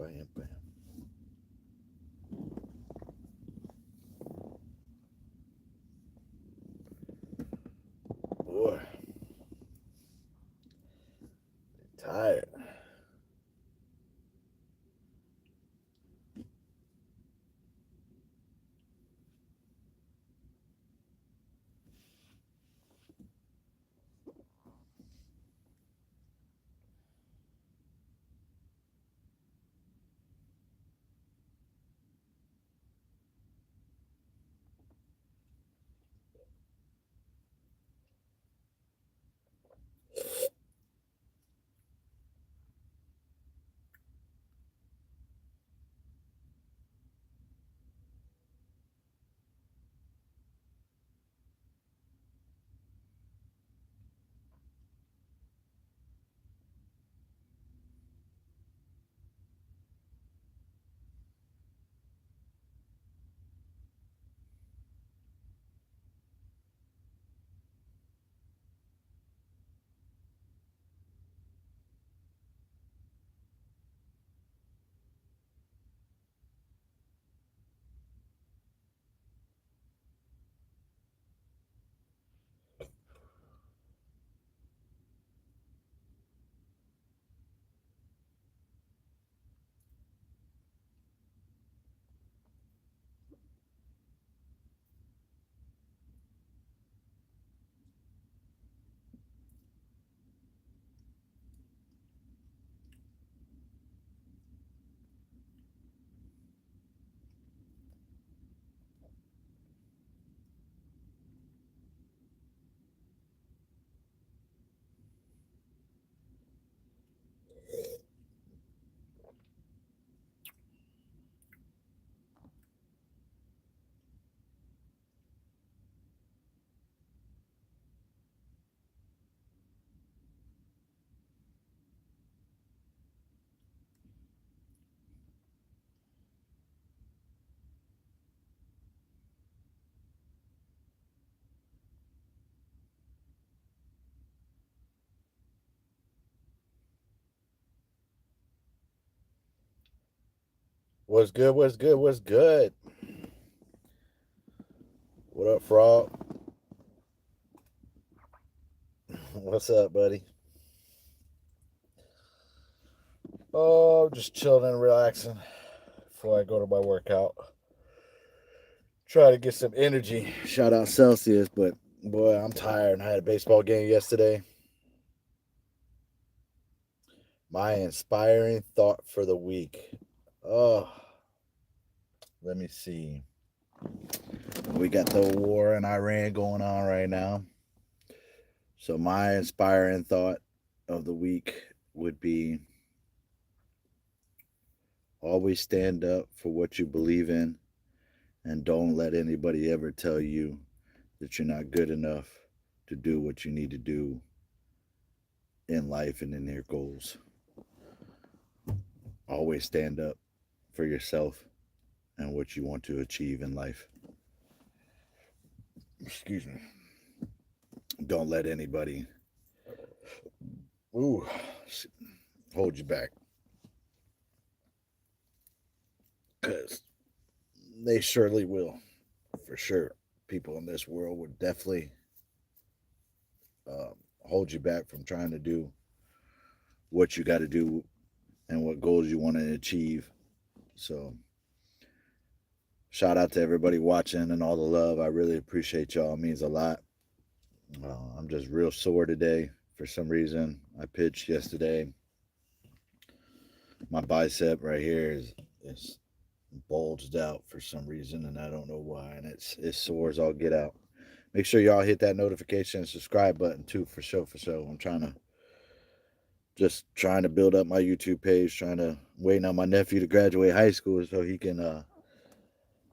bam, bam. Boy, tired. What's good? What's good? What's good? What up, Frog? What's up, buddy? Oh, just chilling and relaxing before I go to my workout. Try to get some energy. Shout out Celsius, but boy, I'm tired. I had a baseball game yesterday. My inspiring thought for the week. Oh, let me see. We got the war in Iran going on right now. So, my inspiring thought of the week would be always stand up for what you believe in and don't let anybody ever tell you that you're not good enough to do what you need to do in life and in your goals. Always stand up for yourself and what you want to achieve in life. Excuse me. Don't let anybody ooh, hold you back, because they surely will. For sure. People in this world would definitely hold you back from trying to do what you got to do and what goals you want to achieve. So, shout out to everybody watching and all the love. I really appreciate y'all. It means a lot. I'm just real sore today for some reason. I pitched yesterday. My bicep right here is bulged out for some reason, and I don't know why. And it's sore as all get out. Make sure y'all hit that notification and subscribe button too, for sure, for sure. I'm trying to build up my YouTube page, waiting on my nephew to graduate high school so he can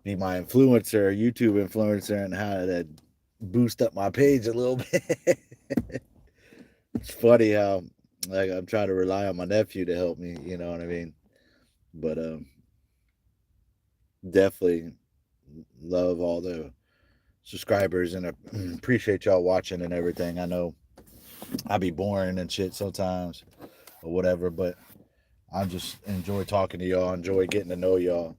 be my influencer, YouTube influencer, and how to boost up my page a little bit. It's funny how like I'm trying to rely on my nephew to help me, you know what I mean? But definitely love all the subscribers and appreciate y'all watching and everything. I know I be boring and shit sometimes or whatever, but I just enjoy talking to y'all, enjoy getting to know y'all.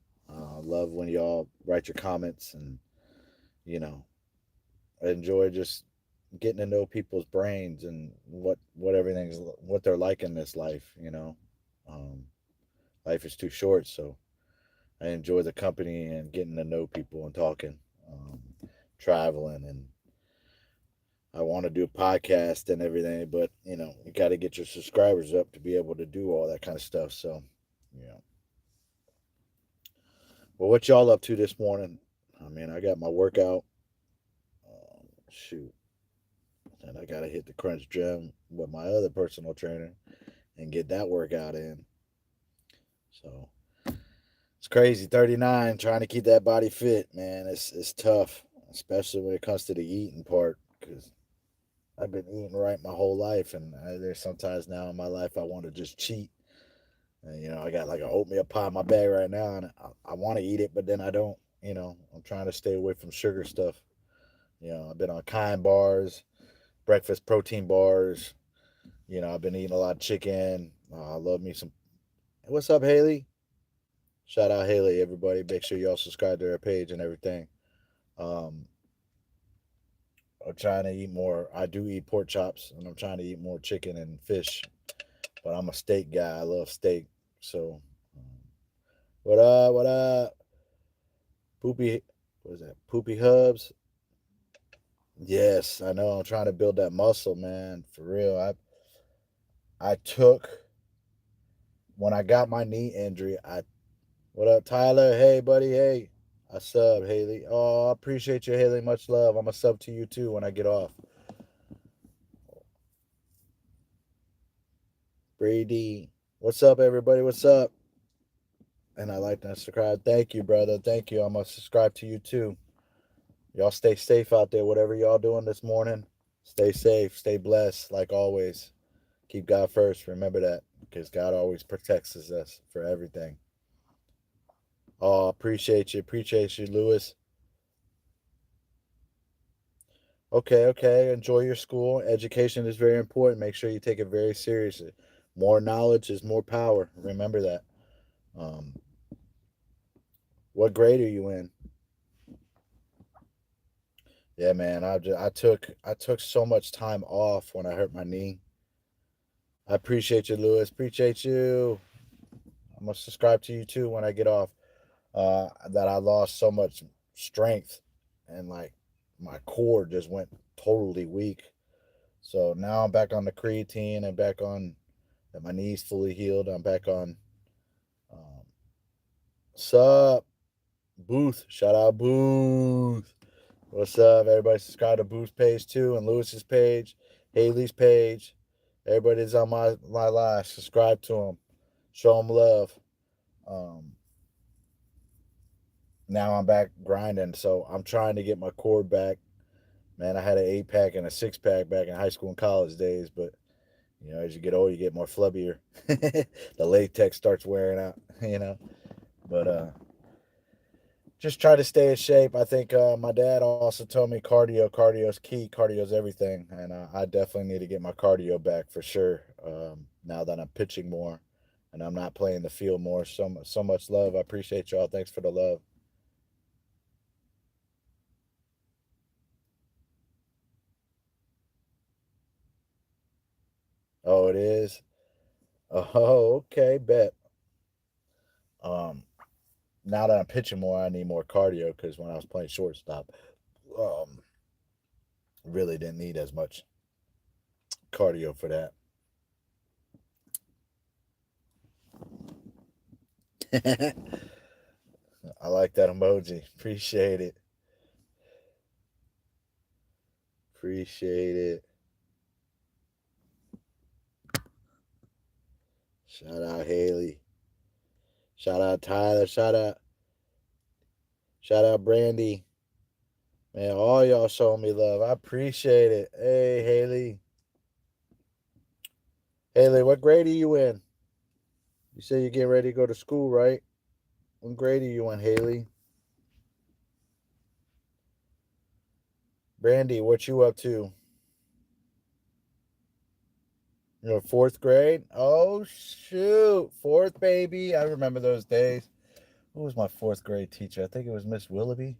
Love when y'all write your comments, and you know, I enjoy just getting to know people's brains and what they're like in this life. Um, life is too short, so I enjoy the company and getting to know people and talking, um, traveling, and I want to do a podcast and everything, but you got to get your subscribers up to be able to do all that kind of stuff. So, yeah. Well, what y'all up to this morning? I mean, I got my workout. Shoot, and I got to hit the crunch gym with my other personal trainer and get that workout in. So it's crazy. 39, trying to keep that body fit, man. It's tough, especially when it comes to the eating part, because I've been eating right my whole life, and there's sometimes now in my life I want to just cheat. And, I got like an oatmeal pie in my bag right now, and I want to eat it, but then I don't. I'm trying to stay away from sugar stuff. I've been on Kind bars, breakfast protein bars. I've been eating a lot of chicken. I love me some. What's up, Haley? Shout out Haley, everybody. Make sure y'all subscribe to her page and everything. Um, I'm trying to eat more. I do eat pork chops, and I'm trying to eat more chicken and fish. But I'm a steak guy. I love steak. So, what up? What up? Poopy, what is that? Poopy Hubs. Yes, I know. I'm trying to build that muscle, man. For real. I took when I got my knee injury. What up, Tyler? Hey, buddy. Hey, I sub Haley. Oh, I appreciate you, Haley. Much love. I'm a sub to you too when I get off. Brady, what's up, everybody? What's up? And I like to subscribe. Thank you, brother. Thank you. I'm gonna subscribe to you too. Y'all stay safe out there. Whatever y'all doing this morning, stay safe. Stay blessed. Like always, keep God first. Remember that, because God always protects us for everything. Oh, appreciate you. Appreciate you, Lewis. Okay, okay. Enjoy your school. Education is very important. Make sure you take it very seriously. More knowledge is more power. Remember that. Um, what grade are you in? Yeah, man. I took so much time off when I hurt my knee. I appreciate you, Lewis. Appreciate you. I'm gonna subscribe to you too when I get off. That I lost so much strength, and like my core just went totally weak. So now I'm back on the creatine and back on that. My knees fully healed. I'm back on. Um, Sup, Booth. Shout out Booth. What's up, everybody? Subscribe to Booth's page too, and Lewis's page, Haley's page. Everybody's on my live. Subscribe to them. Show them love. Um, Now I'm back grinding, so I'm trying to get my core back. Man, I had an 8 pack and a 6 pack back in high school and college days, but as you get older, you get more flubbier. The latex starts wearing out, But just try to stay in shape. I think my dad also told me cardio's key, cardio's everything, and I definitely need to get my cardio back for sure. Now that I'm pitching more, and I'm not playing the field more. So much love. I appreciate y'all. Thanks for the love. Oh, it is. Oh, okay, bet. Um, Now that I'm pitching more, I need more cardio because when I was playing shortstop, um, really didn't need as much cardio for that. I like that emoji. Appreciate it. Appreciate it. Shout out Haley. Shout out Tyler. Shout out Brandy. Man, all y'all showing me love. I appreciate it. Hey, Haley. Haley, what grade are you in? You say you're getting ready to go to school, right? What grade are you in, Haley? Brandy, what you up to? Fourth grade. Oh shoot, fourth baby. I remember those days. Who was my fourth grade teacher? I think it was Miss Willoughby.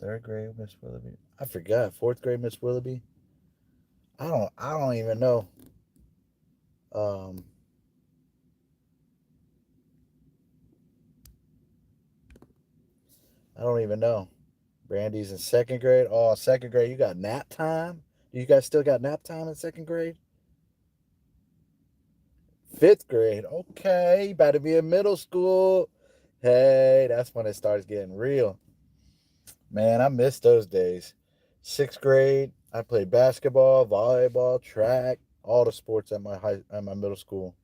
Third grade Miss Willoughby. I forgot. Fourth grade Miss Willoughby. I don't even know. Um, I don't even know. Brandy's in second grade. Oh, second grade. You got nap time. You guys still got nap time in second grade? Fifth grade. Okay, you better be in middle school. Hey, that's when it starts getting real. Man, I miss those days. Sixth grade, I played basketball, volleyball, track, all the sports at my middle school.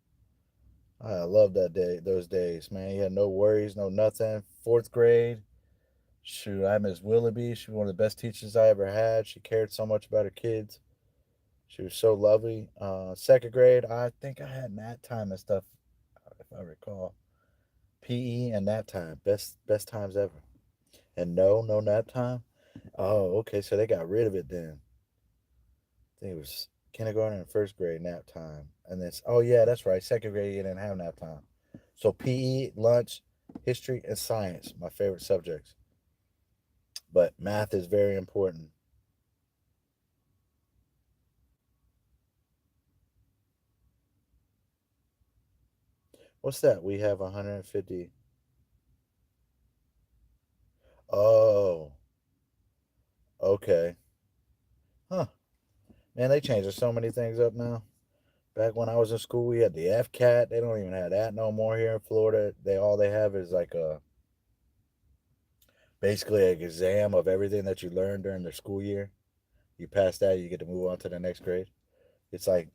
I love that day, those days, man. You had no worries, no nothing. Fourth grade, shoot, I miss Willoughby. She was one of the best teachers I ever had. She cared so much about her kids. She was so lovely. Second grade, I think I had nap time and stuff, if I recall. PE and nap time, best times ever. And no nap time. Oh, okay, so they got rid of it then. I think it was kindergarten and first grade nap time, and then oh yeah, that's right. Second grade you didn't have nap time. So PE, lunch, history, and science, my favorite subjects. But math is very important. What's that? We have 150. Oh, okay. Huh. Man, they changed so many things up now. Back when I was in school, we had the FCAT. They don't even have that no more here in Florida. They have is like a basically an exam of everything that you learned during the school year. You pass that, you get to move on to the next grade. It's like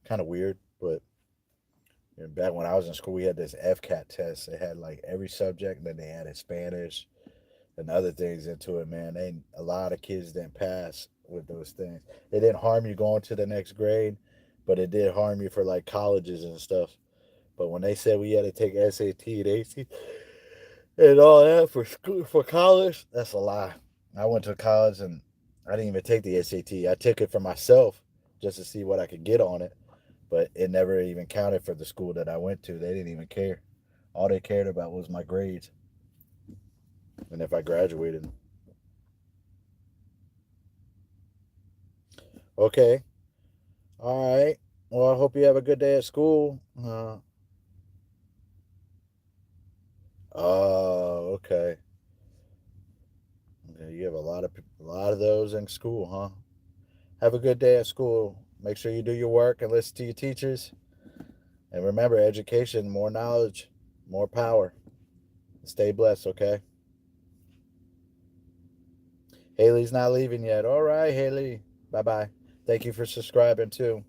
kind of weird, but back when I was in school, we had this FCAT test. It had like every subject, and then they added Spanish and other things into it. Man, a lot of kids didn't pass with those things. It didn't harm you going to the next grade, but it did harm you for like colleges and stuff. But when they said we had to take SAT and AC and all that for school for college, that's a lie. I went to college and I didn't even take the SAT. I took it for myself just to see what I could get on it, but it never even counted for the school that I went to. They didn't even care. All they cared about was my grades and if I graduated. Okay. All right. Well, I hope you have a good day at school. Oh, okay. Okay, you have a lot of those in school, huh? Have a good day at school. Make sure you do your work and listen to your teachers. And remember, education, more knowledge, more power. Stay blessed, okay? Haley's not leaving yet. All right, Haley. Bye bye. Thank you for subscribing too.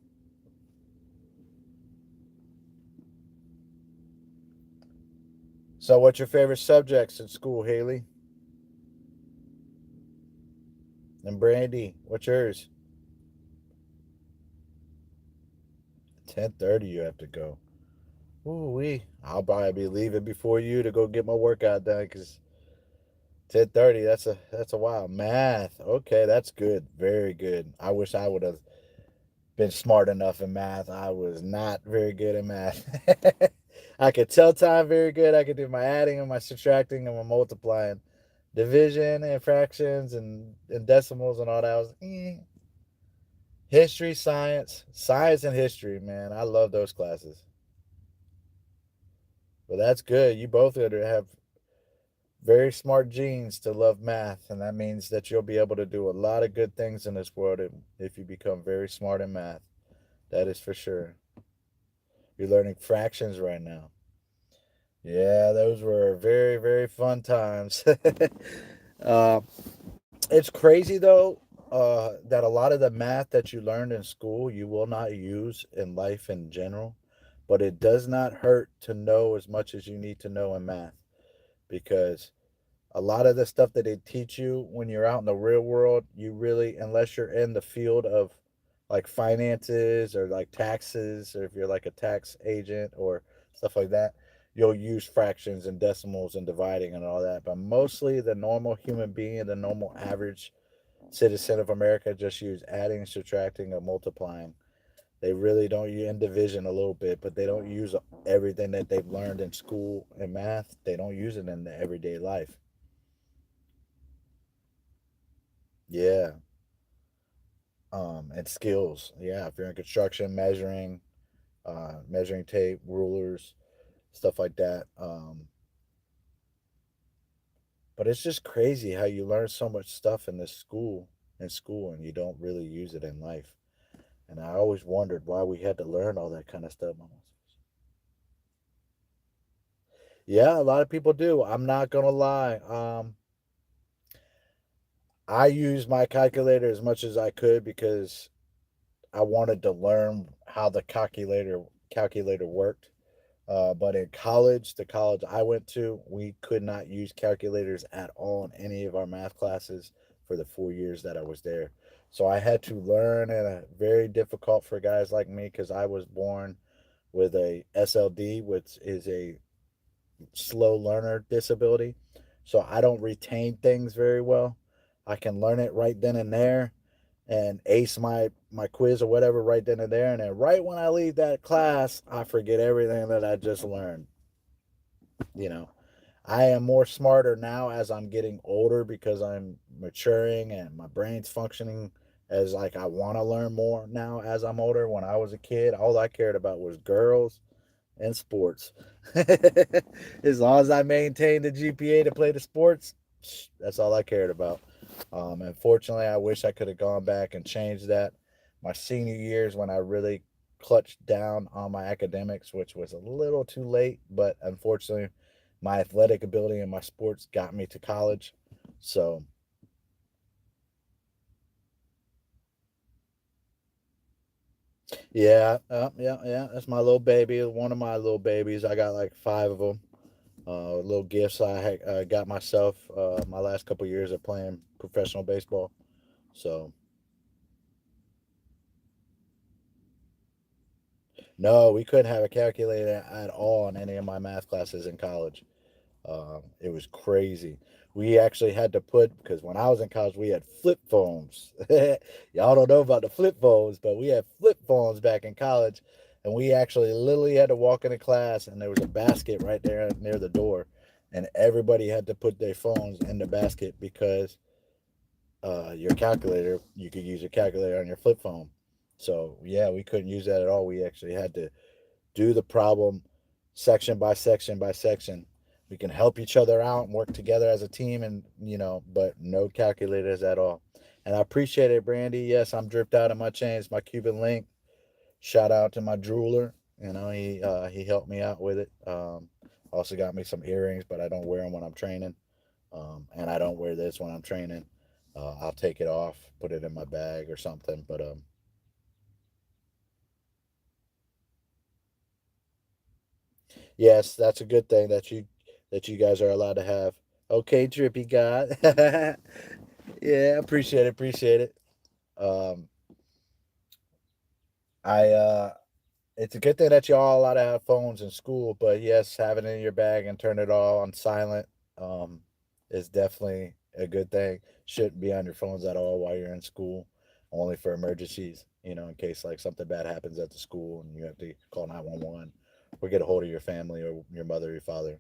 So, what's your favorite subjects in school, Haley? And Brandy, what's yours? 10:30. You have to go. Ooh wee. I'll probably be leaving before you to go get my workout done because 10:30. That's a while. Math. Okay, that's good. Very good. I wish I would have been smart enough in math. I was not very good in math. I could tell time very good. I could do my adding and my subtracting and my multiplying, division and fractions and decimals and all that. I was history, science and history. Man, I love those classes. But that's good. You both have very smart genes to love math, and that means that you'll be able to do a lot of good things in this world if you become very smart in math. That is for sure. You're learning fractions right now. Yeah, those were very, very fun times. uh, it's crazy though that a lot of the math that you learned in school you will not use in life in general, but it does not hurt to know as much as you need to know in math because a lot of the stuff that they teach you when you're out in the real world, you really, unless you're in the field of like finances or like taxes, or if you're like a tax agent or stuff like that, you'll use fractions and decimals and dividing and all that. But mostly the normal human being, the normal average citizen of America just use adding, subtracting, or multiplying. They really don't use in division a little bit, but they don't use everything that they've learned in school and math. They don't use it in the everyday life. Yeah. And skills. Yeah, if you're in construction, measuring tape, rulers, stuff like that. But it's just crazy how you learn so much stuff in school, and you don't really use it in life. And I always wondered why we had to learn all that kind of stuff. Yeah, a lot of people do. I'm not gonna lie. I used my calculator as much as I could because I wanted to learn how the calculator worked. But in college, the college I went to, we could not use calculators at all in any of our math classes for the 4 years that I was there. So I had to learn at a very difficult for guys like me because I was born with a SLD, which is a slow learner disability. So I don't retain things very well. I can learn it right then and there and ace my quiz or whatever right then and there. And then right when I leave that class, I forget everything that I just learned. You know, I am more smarter now as I'm getting older because I'm maturing and my brain's functioning as like I want to learn more now as I'm older. When I was a kid, all I cared about was girls and sports. As long as I maintained the GPA to play the sports, that's all I cared about. Unfortunately, I wish I could have gone back and changed that. My senior years when I really clutched down on my academics, which was a little too late, but unfortunately, my athletic ability and my sports got me to college. So, yeah, yeah. That's my little baby. One of my little babies. I got like five of them. Little gifts got myself my last couple years of playing professional baseball. So no, we couldn't have a calculator at all in any of my math classes in college. It was crazy. We actually had to put because when I was in college, we had flip phones. Y'all don't know about the flip phones, but we had flip phones back in college, and we actually literally had to walk into class, and there was a basket right there near the door, and everybody had to put their phones in the basket because your calculator, you could use your calculator on your flip phone. So yeah, we couldn't use that at all. We actually had to do the problem section by section by section. We can help each other out and work together as a team, and but no calculators at all. And I appreciate it, Brandy. Yes, I'm dripped out of my chains, my Cuban link. Shout out to my jeweler. He helped me out with it. Also got me some earrings, but I don't wear them when I'm training. And I don't wear this when I'm training. I'll take it off, put it in my bag or something. But yes, that's a good thing that you guys are allowed to have. Okay, Drippy God. Yeah, appreciate it. Um, I It's a good thing that you all allowed to have phones in school, but yes, having it in your bag and turn it all on silent um, is definitely a good thing. Shouldn't be on your phones at all while you're in school, only for emergencies. In case like something bad happens at the school and you have to call 911 or get a hold of your family or your mother or your father.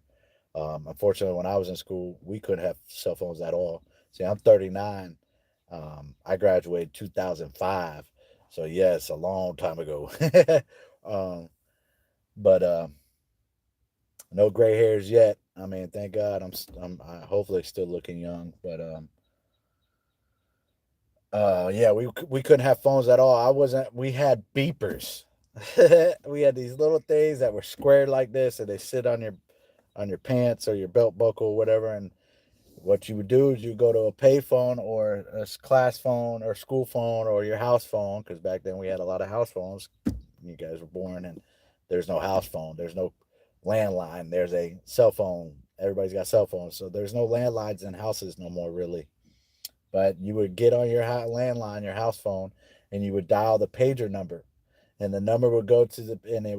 Unfortunately, when I was in school, we couldn't have cell phones at all. See, I'm 39. I graduated 2005. So, yes, a long time ago. um, but no gray hairs yet. I mean, thank God I'm hopefully still looking young. But yeah, we couldn't have phones at all. I wasn't. We had beepers. We had these little things that were squared like this, and they sit on your pants or your belt buckle or whatever. And what you would do is you go to a pay phone or a class phone or school phone or your house phone, because back then we had a lot of house phones. You guys were born, and there's no house phone. There's no landline. There's a cell phone. Everybody's got cell phones, so there's no landlines in houses no more, really. But you would get on your landline, your house phone, and you would dial the pager number, and the number would go to and it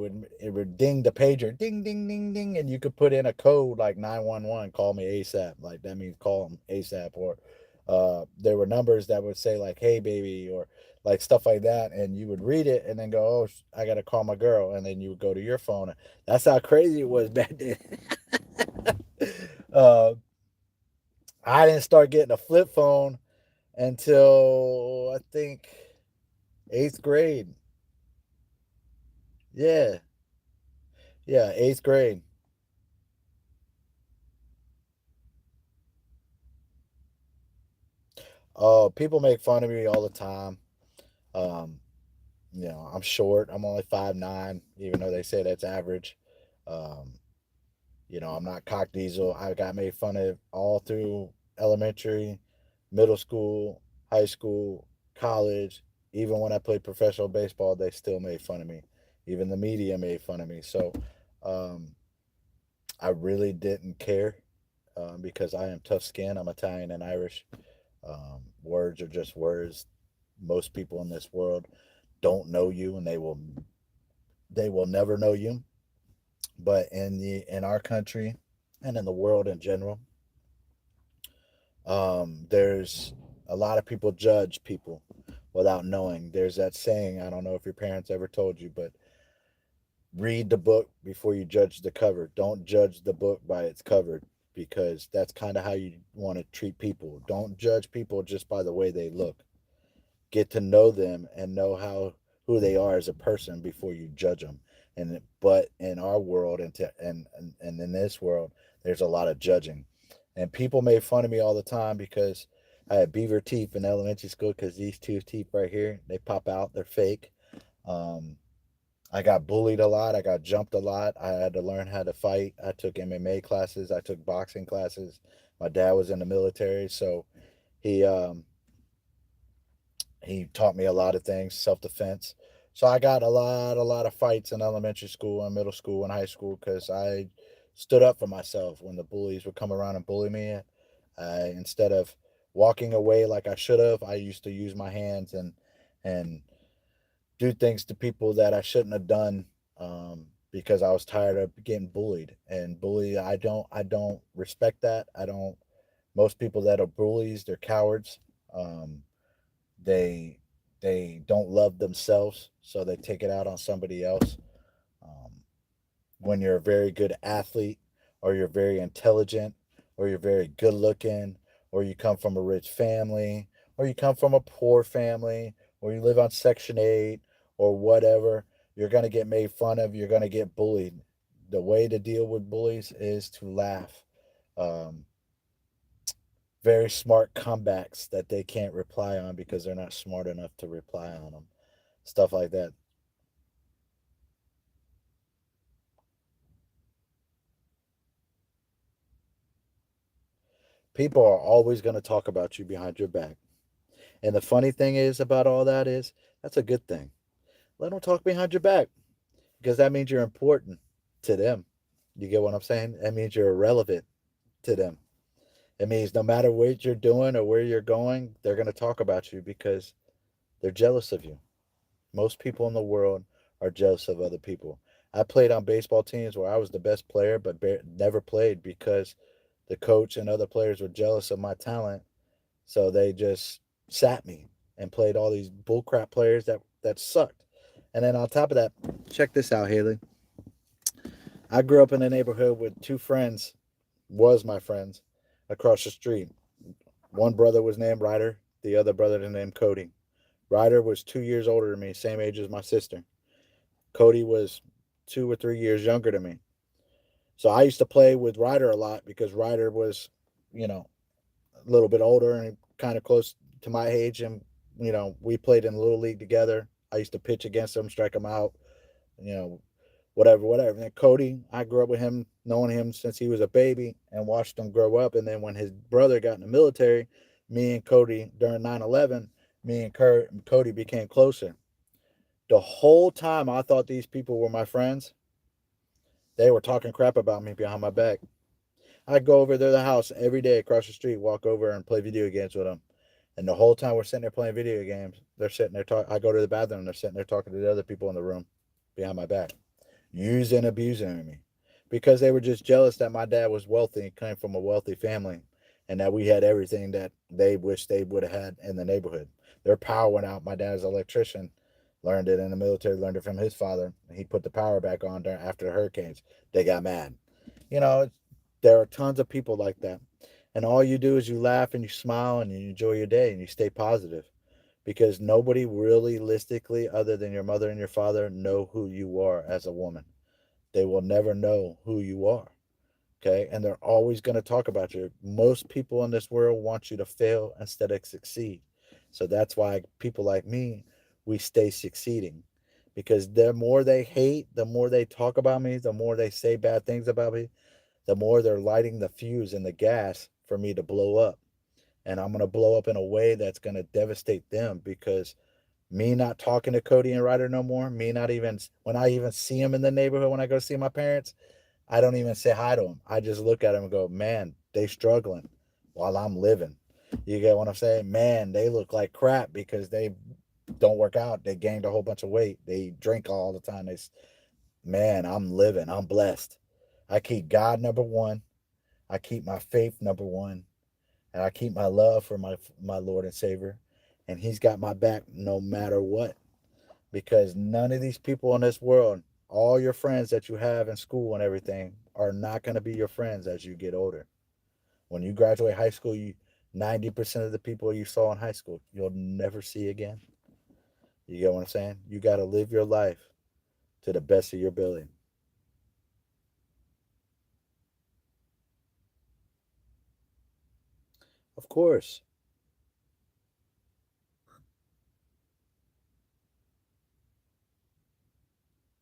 would ding the pager, ding ding ding ding, and you could put in a code like 911, call me ASAP, like that means call them ASAP, or There were numbers that would say like, "Hey, baby," or like stuff like that, and you would read it and then go, "Oh, I gotta call my girl," and then you would go to your phone. That's how crazy it was back then. uh, I didn't start getting a flip phone until I think eighth grade. Yeah, yeah, eighth grade. Oh, people make fun of me all the time. Um, I'm short. I'm only 5'9", even though they say that's average. Um, I'm not cock diesel. I got made fun of all through elementary, middle school, high school, college. Even when I played professional baseball, they still made fun of me. Even the media made fun of me. So um, I really didn't care because I am tough skin. I'm Italian and Irish. Words are just words. Most people in this world don't know you, and they will never know you. But in our country and in the world in general, there's a lot of people judge people without knowing. There's that saying, I don't know if your parents ever told you, but read the book before you judge the cover. Don't judge the book by its cover, because that's kind of how you want to treat people. Don't judge people just by the way they look. Get to know them and know who they are as a person before you judge them. But in our world and in this world, there's a lot of judging, and people made fun of me all the time because I had beaver teeth in elementary school, because these two teeth right here, they pop out, they're fake. um, I got bullied a lot, I got jumped a lot, I had to learn how to fight. I took MMA classes, I took boxing classes. My dad was in the military, so he he taught me a lot of things, self defense. So I got a lot of fights in elementary school and middle school and high school because I stood up for myself when the bullies would come around and bully me. Instead of walking away like I should have, I used to use my hands and do things to people that I shouldn't have done, because I was tired of getting bullied and bullied. I don't respect that. I don't. Most people that are bullies, they're cowards. Um, they they don't love themselves, so they take it out on somebody else. Um, when you're a very good athlete, or you're very intelligent, or you're very good looking, or you come from a rich family, or you come from a poor family, or you live on Section 8, or whatever, you're going to get made fun of. You're going to get bullied. The way to deal with bullies is to laugh. Um, Very smart comebacks that they can't reply on because they're not smart enough to reply on them. Stuff like that. People are always going to talk about you behind your back. And the funny thing is about all that is that's a good thing. Let them talk behind your back, because that means you're important to them. You get what I'm saying? That means you're irrelevant to them. It means no matter what you're doing or where you're going, they're going to talk about you because they're jealous of you. Most people in the world are jealous of other people. I played on baseball teams where I was the best player, but never played because the coach and other players were jealous of my talent. So they just sat me and played all these bullcrap players that sucked. And then on top of that, check this out, Haley. I grew up in a neighborhood with two friends, was my friends, across the street. One brother was named Ryder, the other brother was named Cody. Ryder was 2 years older than me, same age as my sister. Cody was 2 or 3 years younger than me. So I used to play with Ryder a lot because Ryder was, you know, a little bit older and kind of close to my age. And, we played in the little league together. I used to pitch against him, strike him out, you know, whatever, whatever. And Cody, I grew up with him, knowing him since he was a baby and watched him grow up. And then when his brother got in the military, me and Cody during 9/11, me and Cody became closer. The whole time I thought these people were my friends, they were talking crap about me behind my back. I'd go over to their house every day across the street, walk over and play video games with them. And the whole time we're sitting there playing video games, they're sitting there talking. I go to the bathroom and they're sitting there talking to the other people in the room behind my back, using and abusing me because they were just jealous that my dad was wealthy and came from a wealthy family. and that we had everything that they wish they would have had in the neighborhood. Their power went out. My dad's an electrician, learned it in the military, learned it from his father. He put the power back on during, after the hurricanes. They got mad. You know, there are tons of people like that. And all you do is you laugh and you smile and you enjoy your day and you stay positive because nobody really realistically, other than your mother and your father, know who you are as a woman. They will never know who you are. Okay. And they're always going to talk about you. Most people in this world want you to fail instead of succeed. So that's why people like me, we stay succeeding because the more they hate, the more they talk about me, the more they say bad things about me, the more they're lighting the fuse and the gas for me to blow up. And I'm going to blow up in a way that's going to devastate them because me not talking to Cody and Ryder no more, me not even, when I even see them in the neighborhood, when I go see my parents, I don't even say hi to them. I just look at them and go, man, they struggling while I'm living. You get what I'm saying? Man, they look like crap because they don't work out. They gained a whole bunch of weight. They drink all the time. Man, I'm living. I'm blessed. I keep God number one. I keep my faith number one, and I keep my love for my Lord and Savior, and He's got my back no matter what. Because none of these people in this world, all your friends that you have in school and everything, are not going to be your friends as you get older. When you graduate high school, you 90% of the people you saw in high school, you'll never see again. You get what I'm saying? You got to live your life to the best of your ability. Of course,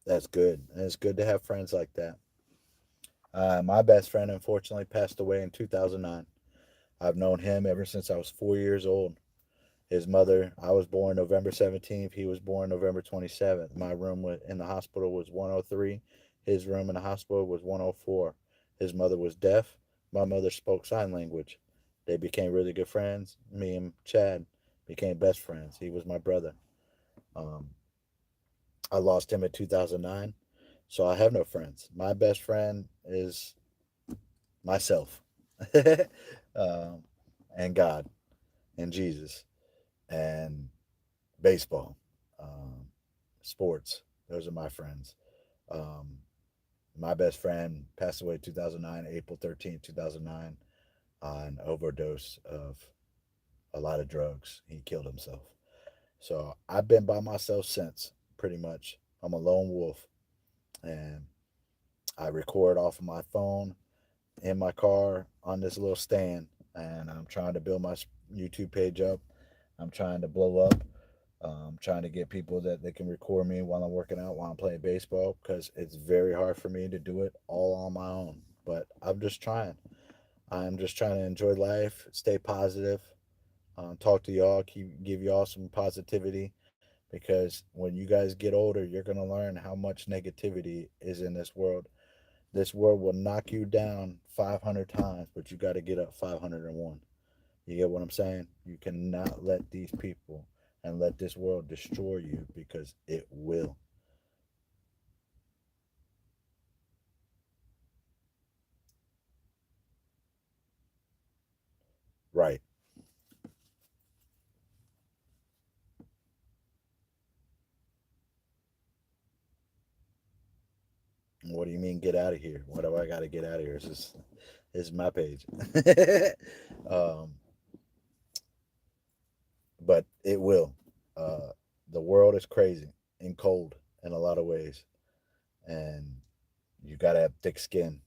that's good. And it's good to have friends like that. My best friend unfortunately passed away in 2009. I've known him ever since I was 4 years old. His mother, I was born November 17th. He was born November 27th. My room in the hospital was 103. His room in the hospital was 104. His mother was deaf. My mother spoke sign language. They became really good friends. Me and Chad became best friends. He was my brother. Um, I lost him in 2009, so I have no friends. My best friend is myself, um, and God, and Jesus, and baseball, um, sports. Those are my friends. Um, my best friend passed away 2009, April 13th, 2009, on an overdose of a lot of drugs. He killed himself. So I've been by myself since, pretty much. I'm a lone wolf, and I record off of my phone in my car on this little stand, and I'm trying to build my YouTube page up. I'm trying to blow up. Trying to get people that they can record me while I'm working out, while I'm playing baseball, because it's very hard for me to do it all on my own. But I'm just trying. I'm just trying to enjoy life, stay positive, talk to y'all, give y'all some positivity. Because when you guys get older, you're gonna learn how much negativity is in this world. This world will knock you down 500 times, but you got to get up 501. You get what I'm saying? You cannot let these people and let this world destroy you because it will. Right. What do you mean get out of here? What do I got to get out of here? This is my page. um, but it will. Uh, the world is crazy and cold in a lot of ways, and you got to have thick skin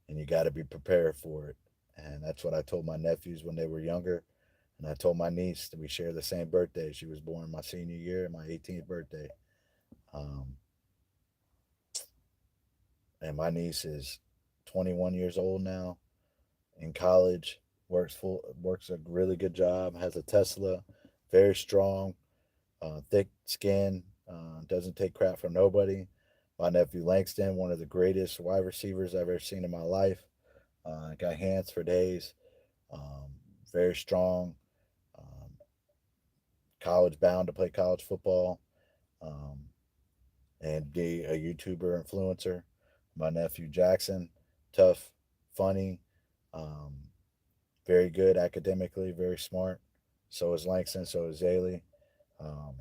and you got to be prepared for it. And that's what I told my nephews when they were younger. And I told my niece that we share the same birthday. She was born my senior year, my 18th birthday. Um, and my niece is 21 years old now, in college, works a really good job, has a Tesla, very strong, thick skin, doesn't take crap from nobody. My nephew Langston, one of the greatest wide receivers I've ever seen in my life, got hands for days, um, very strong, um, college bound to play college football, um, and be a YouTuber influencer. My nephew Jackson, tough, funny, um, Very good academically, very smart. So is Langston. So is Zaylee. Um,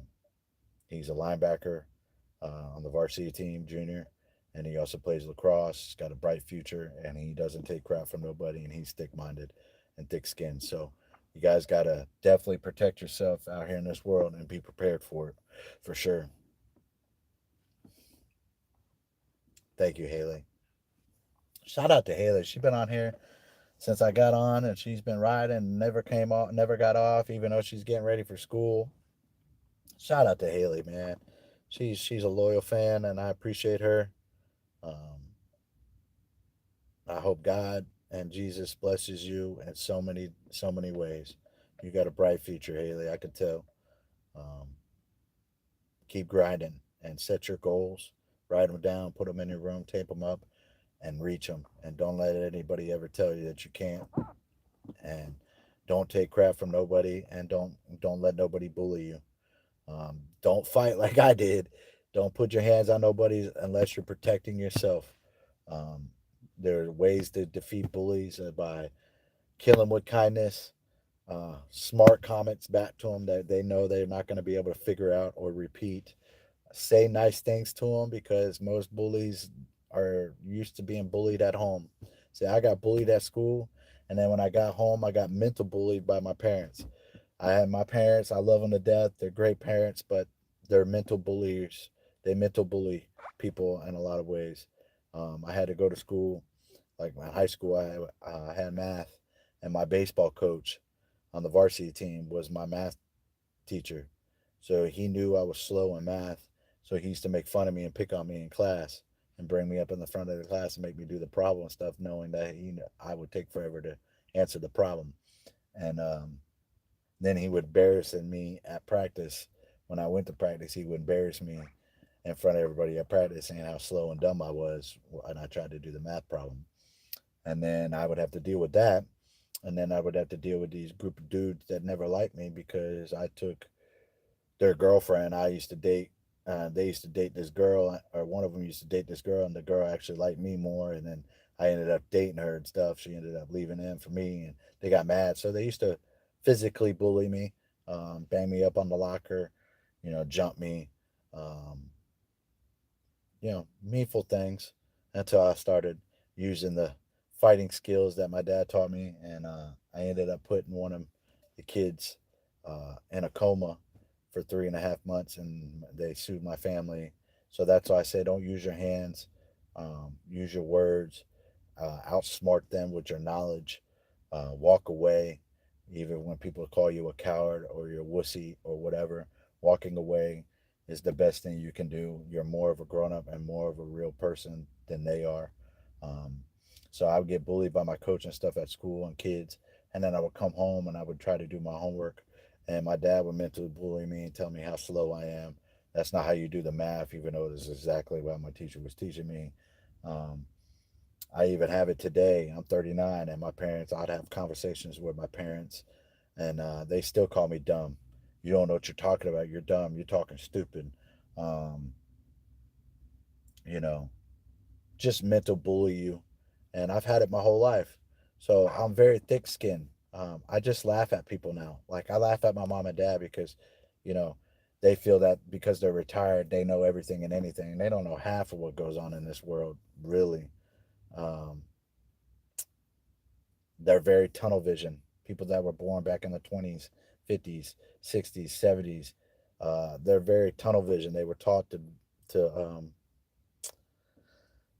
he's a linebacker on the varsity team, junior, and he also plays lacrosse. He's got a bright future, and he doesn't take crap from nobody, and he's thick-minded and thick-skinned. So you guys gotta definitely protect yourself out here in this world and be prepared for it, for sure. Thank you, Haley. Shout out to Haley. She's been on here since I got on, and she's been riding, never came off, never got off, even though she's getting ready for school. Shout out to Haley, man. She's a loyal fan, and I appreciate her. Um, I hope God and Jesus blesses you in so many ways. You got a bright future, Haley. I can tell. Um, keep grinding and set your goals. Write them down, put them in your room, tape them up, and reach them. And don't let anybody ever tell you that you can't. And don't take crap from nobody, and don't let nobody bully you. Don't fight like I did. Don't put your hands on nobody unless you're protecting yourself. Um, there are ways to defeat bullies by kill them with kindness, smart comments back to them that they know they're not going to be able to figure out or repeat. Say nice things to them because most bullies are used to being bullied at home. See, I got bullied at school, and then when I got home, I got mental bullied by my parents. I had my parents. I love them to death. They're great parents, but they're mental bullies. They mental bully people in a lot of ways. I had to go to school. Like my high school, I had math, and my baseball coach on the varsity team was my math teacher. So he knew I was slow in math. So he used to make fun of me and pick on me in class and bring me up in the front of the class and make me do the problem and stuff, knowing that I would take forever to answer the problem. And then he would embarrass me at practice. When I went to practice, he would embarrass me in front of everybody at practice, saying how slow and dumb I was, and I tried to do the math problem. And then I would have to deal with that, and then I would have to deal with these group of dudes that never liked me because I took their girlfriend. I used to date. They used to date this girl, or one of them used to date this girl, and the girl actually liked me more. And then I ended up dating her and stuff. She ended up leaving him for me, and they got mad. So they used to physically bully me, bang me up on the locker, jump me, um, meaningful things until I started using the fighting skills that my dad taught me. And I ended up putting one of the kids in a coma for 3.5 months, and they sued my family. So that's why I say don't use your hands, use your words, outsmart them with your knowledge, walk away, even when people call you a coward or you're a wussy or whatever. Walking away is the best thing you can do. You're more of a grown up and more of a real person than they are. Um, so I would get bullied by my coach and stuff at school and kids, and then I would come home and I would try to do my homework, and my dad would mentally bully me and tell me how slow I am. That's not how you do the math, even though it is exactly what my teacher was teaching me. Um, I even have it today. I'm 39, and my parents, I'd have conversations with my parents, and they still call me dumb. You don't know what you're talking about. You're dumb. You're talking stupid. Um, you know, just mental bully you. And I've had it my whole life. So I'm very thick skinned. I just laugh at people now. Like I laugh at my mom and dad because, you know, they feel that because they're retired, they know everything and anything. They don't know half of what goes on in this world, really. Um, they're very tunnel vision. People that were born back in the 20s, 50s, 60s, 70s, they're very tunnel vision. They were taught to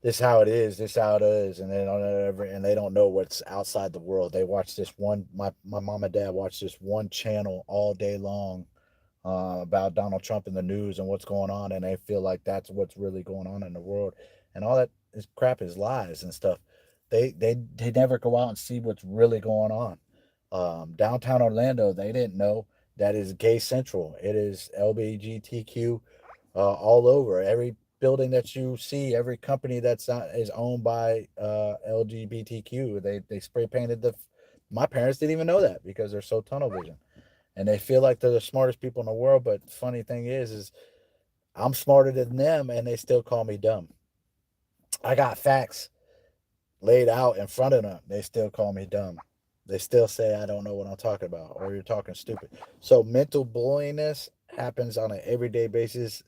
this how it is, this how it is, and they don't know what's outside the world. They watch this one. My mom and dad watch this one channel all day long about Donald Trump in the news and what's going on, and they feel like that's what's really going on in the world, and all that is crap is lies and stuff. They never go out and see what's really going on. Downtown Orlando, they didn't know that is gay central. It is LBGTQ all over. Every building that you see, every company that's not is owned by LGBTQ. They spray painted the. My parents didn't even know that because they're so tunnel vision, and they feel like they're the smartest people in the world. But the funny thing is I'm smarter than them, and they still call me dumb. I got facts laid out in front of them. They still call me dumb. They still say I don't know what I'm talking about or you're talking stupid. So mental bullyingness happens on an everyday basis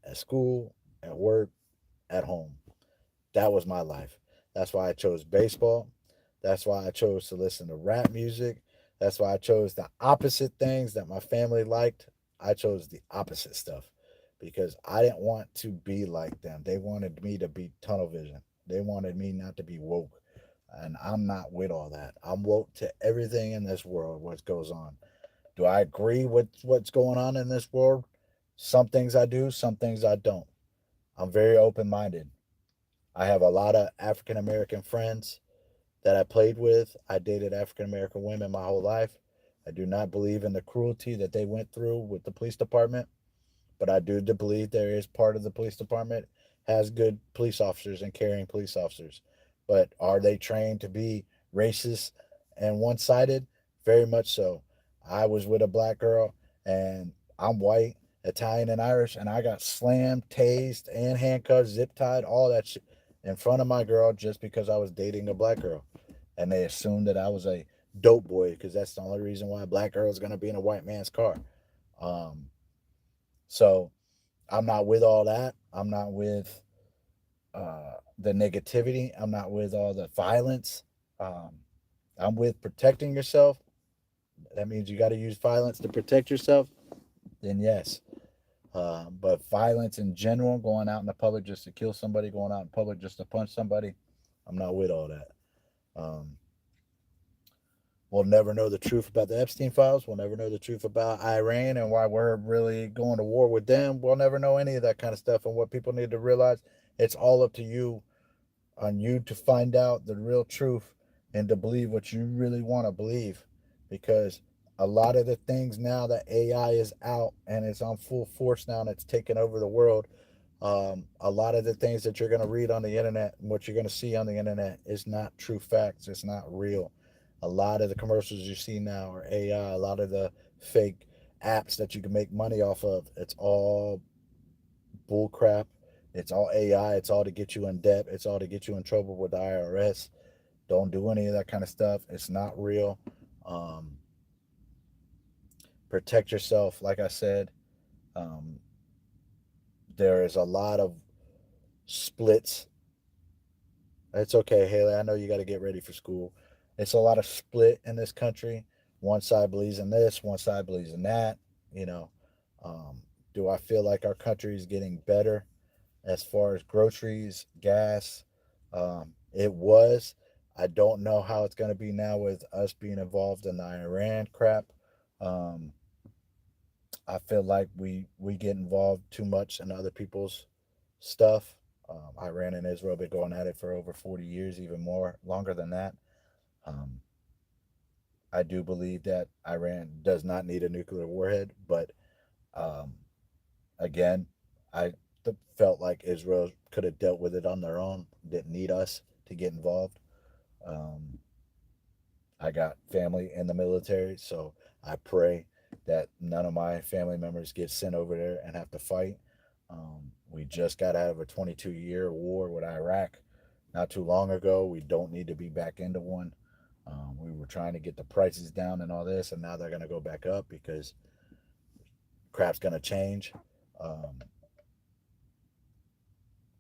at school, at work, at home. That was my life. That's why I chose baseball. That's why I chose to listen to rap music. That's why I chose the opposite things that my family liked. I chose the opposite stuff because I didn't want to be like them. They wanted me to be tunnel vision. They wanted me not to be woke. And I'm not with all that. I'm woke to everything in this world, what goes on. Do I agree with what's going on in this world? Some things I do, some things I don't. I'm very open minded. I have a lot of African American friends that I played with. I dated African American women my whole life. I do not believe in the cruelty that they went through with the police department, but I do believe there is part of the police department has good police officers and caring police officers. But are they trained to be racist and one sided? Very much so. I was with a black girl and I'm white, Italian, and Irish, and I got slammed, tased, and handcuffed, zip tied, all that shit in front of my girl just because I was dating a black girl. And they assumed that I was a dope boy because that's the only reason why a black girl is going to be in a white man's car. Um, so I'm not with all that. I'm not with the negativity. I'm not with all the violence. Um, I'm with protecting yourself. That means you got to use violence to protect yourself. Then yes. But violence in general, going out in the public just to kill somebody, going out in public just to punch somebody, I'm not with all that. Um, we'll never know the truth about the Epstein files. We'll never know the truth about Iran and why we're really going to war with them. We'll never know any of that kind of stuff. And what people need to realize, it's all up to you on you to find out the real truth and to believe what you really want to believe because a lot of the things now that AI is out and it's on full force now and it's taken over the world. A lot of the things that you're going to read on the internet and what you're going to see on the internet is not true facts. It's not real. A lot of the commercials you see now are AI. A lot of the fake apps that you can make money off of, it's all bull crap. It's all AI. It's all to get you in debt. It's all to get you in trouble with the IRS. Don't do any of that kind of stuff. It's not real. Um, Protect yourself. Like I said, um, there is a lot of splits. It's okay, Haley. I know you got to get ready for school. It's a lot of split in this country. One side believes in this, one side believes in that. You know, um, do I feel like our country is getting better? As far as groceries, gas. It was. I don't know how it's going to be now with us being involved in the Iran crap. Um, I feel like we get involved too much in other people's stuff. Iran and Israel have been going at it for over 40 years, even more, longer than that. Um, I do believe that Iran does not need a nuclear warhead, but um, again, I felt like Israel could have dealt with it on their own. Didn't need us to get involved. Um, I got family in the military, so I pray that none of my family members get sent over there and have to fight. We just got out of a 22-year war with Iraq not too long ago. We don't need to be back into one. We were trying to get the prices down and all this, and now they're going to go back up because crap's going to change. Um,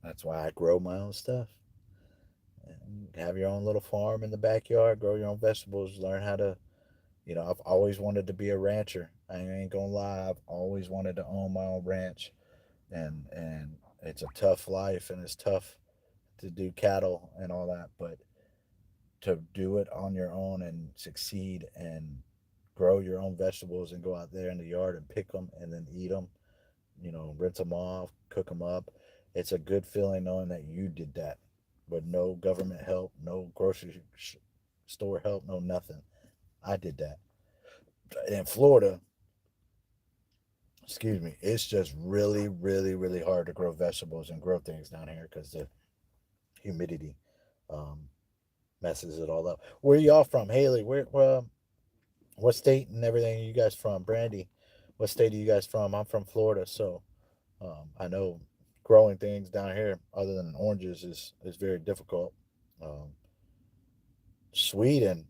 that's why I grow my own stuff. And have your own little farm in the backyard, grow your own vegetables, learn how to, I've always wanted to be a rancher. I ain't gonna lie, I've always wanted to own my own ranch. And it's a tough life and it's tough to do cattle and all that, but to do it on your own and succeed and grow your own vegetables and go out there in the yard and pick them and then eat them, rinse them off, cook them up. It's a good feeling knowing that you did that with no government help, no store help, no nothing. I did that. In Florida, excuse me, it's just really, really, really hard to grow vegetables and grow things down here because the humidity um, messes it all up. Where are y'all from, Haley? What state and everything are you guys from? Brandy, what state are you guys from? I'm from Florida, so I know growing things down here other than oranges is very difficult. Um, Sweden,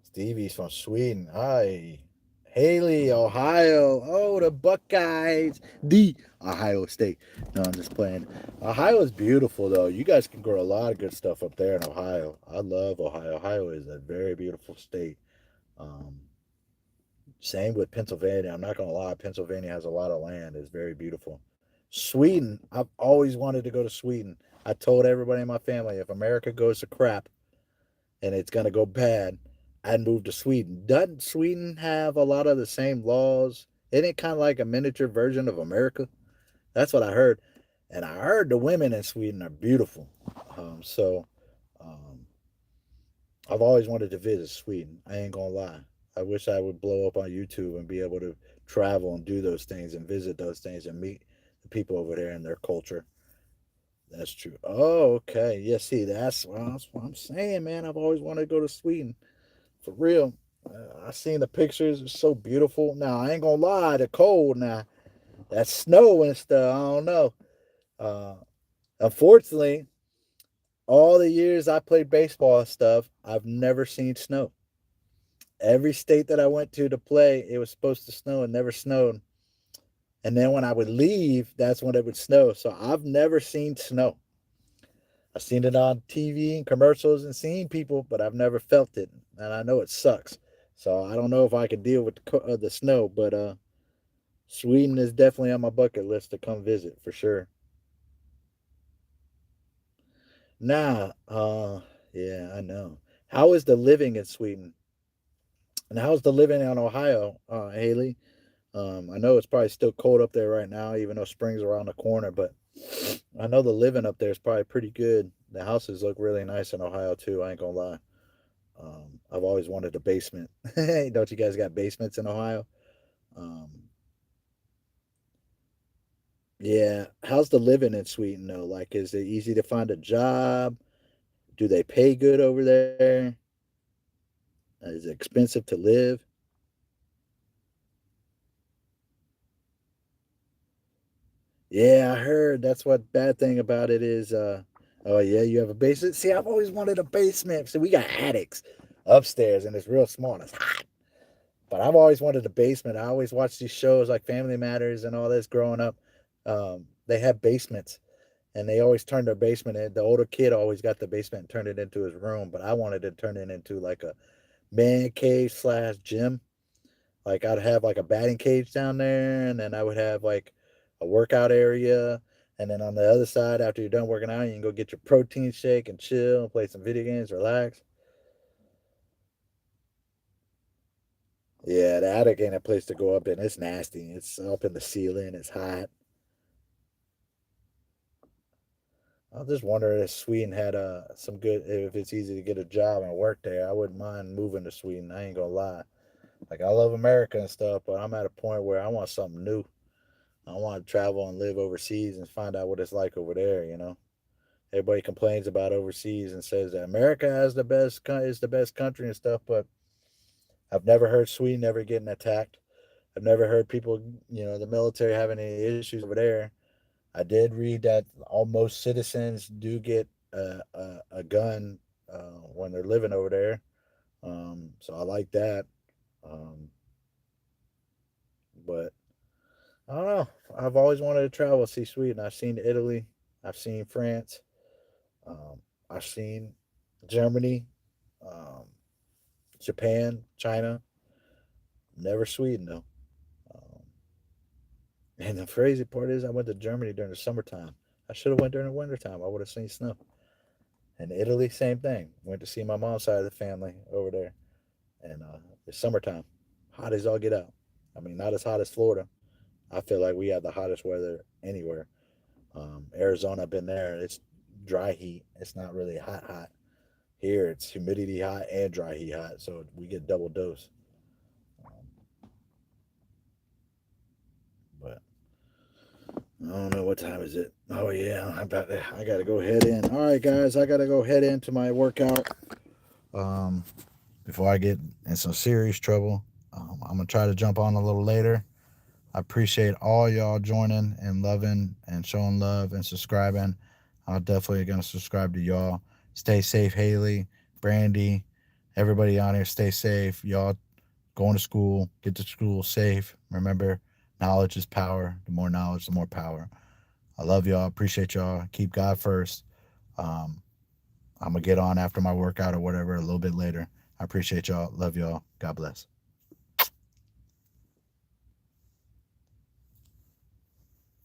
Stevie's from Sweden. Hi. Haley, Ohio. Oh, the Buckeyes. The Ohio State. No, I'm just playing. Ohio is beautiful, though. You guys can grow a lot of good stuff up there in Ohio. I love Ohio. Ohio is a very beautiful state. Um, Same with Pennsylvania. I'm not going to lie. Pennsylvania has a lot of land. It's very beautiful. Sweden. I've always wanted to go to Sweden. I told everybody in my family if America goes to crap, and it's going to go bad, I'd move to Sweden. Doesn't Sweden have a lot of the same laws? Isn't it kind of like a miniature version of America? That's what I heard. And I heard the women in Sweden are beautiful. So um, I've always wanted to visit Sweden. I ain't going to lie. I wish I would blow up on YouTube and be able to travel and do those things and visit those things and meet the people over there and their culture. That's true. Oh, okay. Yeah, see, that's what I'm saying, man. I've always wanted to go to Sweden. For real. I seen the pictures. It's so beautiful. Now, I ain't gonna lie, the cold now. That snow and stuff, I don't know. Uh, Unfortunately, all the years I played baseball and stuff, I've never seen snow. Every state that I went to play, it was supposed to snow and never snowed. And then when I would leave, that's when it would snow. So I've never seen snow. I've seen it on TV and commercials and seen people, but I've never felt it, and I know it sucks. So I don't know if I can deal with the snow, but Sweden is definitely on my bucket list to come visit for sure. Nah, yeah, I know. How is the living in Sweden, and how's the living in Ohio, Haley? I know it's probably still cold up there right now, even though spring's around the corner, but I know the living up there is probably pretty good. The houses look really nice in Ohio too. I ain't gonna lie. I've always wanted a basement. Don't you guys got basements in Ohio? Um, yeah. How's the living in Sweden though? Like, is it easy to find a job? Do they pay good over there? Is it expensive to live? Yeah, I heard that's what bad thing about it is. Oh yeah, you have a basement. See, I've always wanted a basement. So we got attics upstairs, and it's real small and it's hot. But I've always wanted a basement. I always watched these shows like Family Matters and all this growing up. They have basements, and they always turned their basement in. The older kid always got the basement and turned it into his room, but I wanted to turn it into like a man cave slash gym. Like I'd have like a batting cage down there, and then I would have like a workout area. And then on the other side, after you're done working out, you can go get your protein shake and chill and play some video games, relax. Yeah, the attic ain't a place to go up in. It's nasty. It's up in the ceiling. It's hot. I was just wondering if Sweden had some good. If it's easy to get a job and work there, I wouldn't mind moving to Sweden. I ain't gonna lie. Like I love America and stuff, but I'm at a point where I want something new. I want to travel and live overseas and find out what it's like over there. Everybody complains about overseas and says that America has is the best country and stuff, but I've never heard Sweden ever getting attacked. I've never heard people, the military having any issues over there. I did read that almost citizens do get a gun when they're living over there. So I like that. Um, but I don't know. I've always wanted to travel, see Sweden. I've seen Italy. I've seen France. I've seen Germany, um, Japan, China. Never Sweden though. Um, and the crazy part is, I went to Germany during the summertime. I should have went during the wintertime. I would have seen snow. And Italy, same thing. Went to see my mom's side of the family over there, and it's summertime, hot as all get out. I mean, not as hot as Florida. I feel like we have the hottest weather anywhere. Arizona, I've been there. It's dry heat. It's not really hot, hot. Here, it's humidity hot and dry heat hot, so we get double dose. Um, but I don't know what time is it. Oh yeah, I gotta go head in. All right, guys, I gotta go head into my workout. Um, Before I get in some serious trouble. I'm gonna try to jump on a little later. I appreciate all y'all joining and loving and showing love and subscribing. I'm definitely gonna subscribe to y'all. Stay safe, Haley, Brandy, Everybody on here, stay safe. Y'all going to school, get to school safe. Remember, knowledge is power. The more knowledge, the more power. I love y'all. Appreciate y'all. Keep God first. Um, I'm going to get on after my workout or whatever a little bit later. I appreciate y'all. Love y'all. God bless.